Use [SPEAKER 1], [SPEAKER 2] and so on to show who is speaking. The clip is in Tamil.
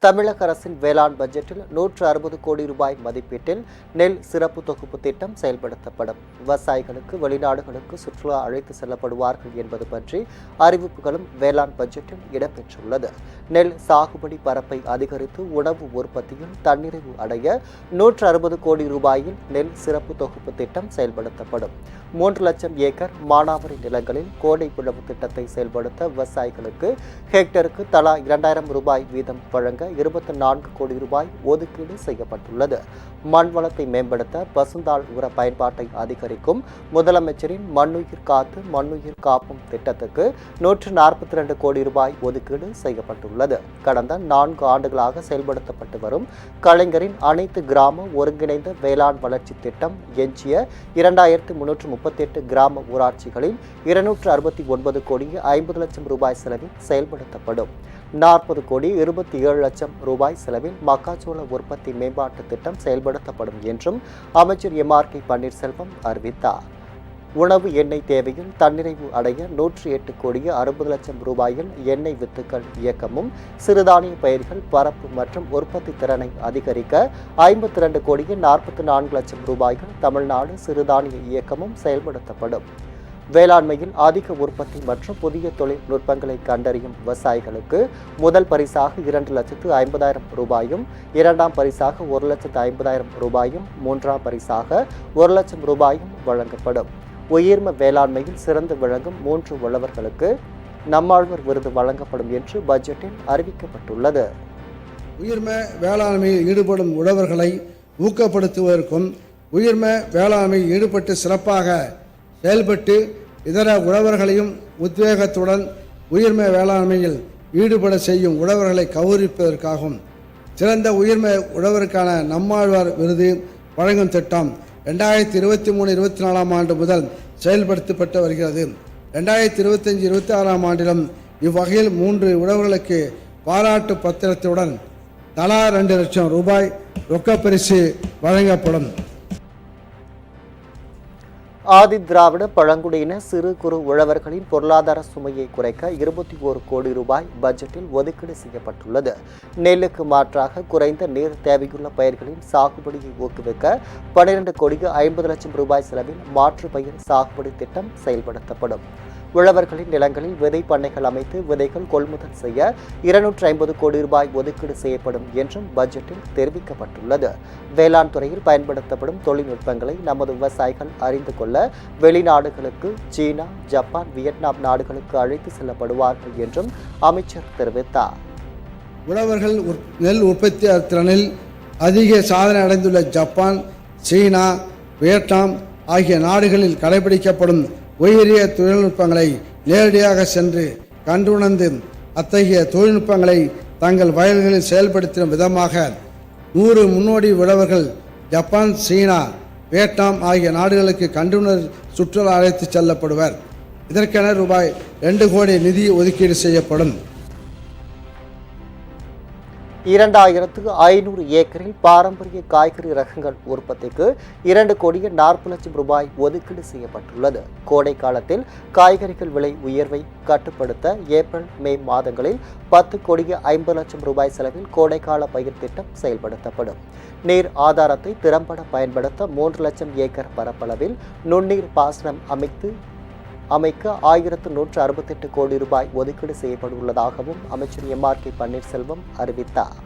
[SPEAKER 1] தமிழக அரசின் வேளாண் பட்ஜெட்டில் 160 கோடி ரூபாய் மதிப்பீட்டில் நெல் சிறப்பு தொகுப்பு திட்டம் செயல்படுத்தப்படும். விவசாயிகளுக்கு வெளிநாடுகளுக்கு சுற்றுலா அழைத்து செல்லப்படுவார்கள் என்பது பற்றி அறிவிப்புகளும் வேளாண் பட்ஜெட்டில் இடம்பெற்றுள்ளது. நெல் சாகுபடி பரப்பை அதிகரித்து உணவு உற்பத்தியில் தன்னிறைவு அடைய 160 கோடி ரூபாயில் நெல் சிறப்பு தொகுப்பு திட்டம் செயல்படுத்தப்படும். 3 லட்சம் ஏக்கர் மானாவாரி நிலங்களில் கோடை புழவு திட்டத்தை செயல்படுத்த விவசாயிகளுக்கு ஹெக்டருக்கு தலா 2000 ரூபாய் வீதம் வழங்க 24 கோடி ரூபாய் ஒதுக்கீடு செய்யப்பட்டுள்ளது. மண் வளத்தை மேம்படுத்த பசுந்தாள் உர பயன்பாட்டை அதிகரிக்கும் முதலமைச்சரின் மண்ணுயிர் காத்து மண்ணுயிர் காப்பும் திட்டத்துக்கு 142 கோடி ரூபாய் ஒதுக்கீடு செய்யப்பட்டுள்ளது. கடந்த 4 ஆண்டுகளாக செயல்படுத்தப்பட்டு வரும் கலைஞரின் அனைத்து கிராம ஒருங்கிணைந்த வேளாண் வளர்ச்சி திட்டம் எஞ்சிய 2338 கிராம ஊராட்சிகளில் 269 கோடி 50 லட்சம் ரூபாய் செலவில் செயல்படுத்தப்படும். 40 கோடி 27 லட்சம் ரூபாய் செலவில் மக்காச்சோள உற்பத்தி மேம்பாட்டு திட்டம் செயல்படுத்தப்படும் என்றும் அமைச்சர் எம்.ஆர்.கே. பன்னீர்செல்வம் அறிவித்தார். உணவு எண்ணெய் தேவையில் தன்னிறைவு அடைய 108 கோடி 60 லட்சம் ரூபாயில் எண்ணெய் வித்துக்கள் இயக்கமும், சிறுதானிய பயிர்கள் பரப்பு மற்றும் உற்பத்தி திறனை அதிகரிக்க 52 கோடி 44 லட்சம் ரூபாய்கள் தமிழ்நாடு சிறுதானிய இயக்கமும் செயல்படுத்தப்படும். வேளாண்மையில் அதிக உற்பத்தி மற்றும் புதிய தொழில்நுட்பங்களை கண்டறியும் விவசாயிகளுக்கு முதல் பரிசாக 2,50,000 ரூபாயும், இரண்டாம் பரிசாக 1,50,000 ரூபாயும், மூன்றாம் பரிசாக 1 லட்சம் ரூபாயும் வழங்கப்படும். உயிர்ம வேளாண்மையில் சிறந்து விளங்கும் 3 உழவர்களுக்கு நம்மாழ்வார் விருது வழங்கப்படும் என்று பட்ஜெட்டில் அறிவிக்கப்பட்டுள்ளது.
[SPEAKER 2] உயிர்ம வேளாண்மையில் ஈடுபடும் உழவர்களை ஊக்கப்படுத்துவதற்கும் உயிர்ம வேளாண்மையில் ஈடுபட்டு சிறப்பாக செயல்பட்டு இதர உழவர்களையும் உத்வேகத்துடன் உயிர்ம வேளாண்மையில் ஈடுபட செய்யும் உழவர்களை கௌரவிப்பதற்காகவும் சிறந்த உயிர்ம உழவருக்கான நம்மாழ்வார் விருது வழங்கும் திட்டம் 2023-24 ஆண்டு முதல் செயல்படுத்தப்பட்டு வருகிறது. 2025-26 ஆண்டிலும் இவ்வகையில் 3 உழவர்களுக்கு பாராட்டு பத்திரத்துடன் தலா 2 லட்சம் ரூபாய் ரொக்கப்பரிசு வழங்கப்படும்.
[SPEAKER 1] ஆதி திராவிட பழங்குடியின சிறு குறு உழவர்களின் பொருளாதார சுமையை குறைக்க 21 கோடி ரூபாய் பட்ஜெட்டில் ஒதுக்கீடு செய்யப்பட்டுள்ளது. நெல்லுக்கு மாற்றாக குறைந்த நீர் தேவையுள்ள பயிர்களின் சாகுபடியை ஊக்குவிக்க 12 கோடி 50 லட்சம் ரூபாய் செலவில் மாற்று பயிர் சாகுபடி திட்டம் செயல்படுத்தப்படும். உழவர்களின் நிலங்களில் விதை பண்ணைகள் அமைத்து விதைகள் கொள்முதல் செய்ய 250 கோடி ரூபாய் ஒதுக்கீடு செய்யப்படும் என்றும் பட்ஜெட்டில் தெரிவிக்கப்பட்டுள்ளது. வேளாண் துறையில் பயன்படுத்தப்படும் தொழில்நுட்பங்களை நமது விவசாயிகள் அறிந்து கொள்ள வெளிநாடுகளுக்கு சீனா, ஜப்பான், வியட்நாம் நாடுகளுக்கு அழைத்து செல்லப்படுவார்கள் என்றும் அமைச்சர் தெரிவித்தார்.
[SPEAKER 2] உழவர்கள் நெல் உற்பத்தி திறனில் அதிக சாதனை அடைந்துள்ள ஜப்பான், சீனா, வியட்நாம் ஆகிய நாடுகளில் கடைபிடிக்கப்படும் உயரிய தொழில்நுட்பங்களை நேரடியாக சென்று கண்டுணர்ந்து அத்தகைய தொழில்நுட்பங்களை தங்கள் வயல்களில் செயல்படுத்தும் விதமாக 100 முன்னோடி உழவர்கள் ஜப்பான், சீனா, வியட்நாம் ஆகிய நாடுகளுக்கு கண்டுணர் சுற்றுலா அழைத்து செல்லப்படுவர். இதற்கென ரூபாய் 2 கோடி நிதி ஒதுக்கீடு செய்யப்படும்.
[SPEAKER 1] 2500 ஏக்கரில் பாரம்பரிய காய்கறி ரகங்கள் உற்பத்திக்கு 2 கோடி 40 லட்சம் ரூபாய் ஒதுக்கீடு செய்யப்பட்டுள்ளது. கோடை காலத்தில் காய்கறிகள் விலை உயர்வை கட்டுப்படுத்த ஏப்ரல், மே மாதங்களில் 10 கோடி 50 லட்சம் ரூபாய் செலவில் கோடைக்கால பயிர் திட்டம் செயல்படுத்தப்படும். நீர் ஆதாரத்தை திறம்பட பயன்படுத்த 3 லட்சம் ஏக்கர் பரப்பளவில் நுண்ணீர் பாசனம் அமைக்க 1168 கோடி ரூபாய் ஒதுக்கீடு செய்யப்பட்டுள்ளதாகவும் அமைச்சர் எம்.ஆர்.கே. பன்னீர்செல்வம் அறிவித்தார்.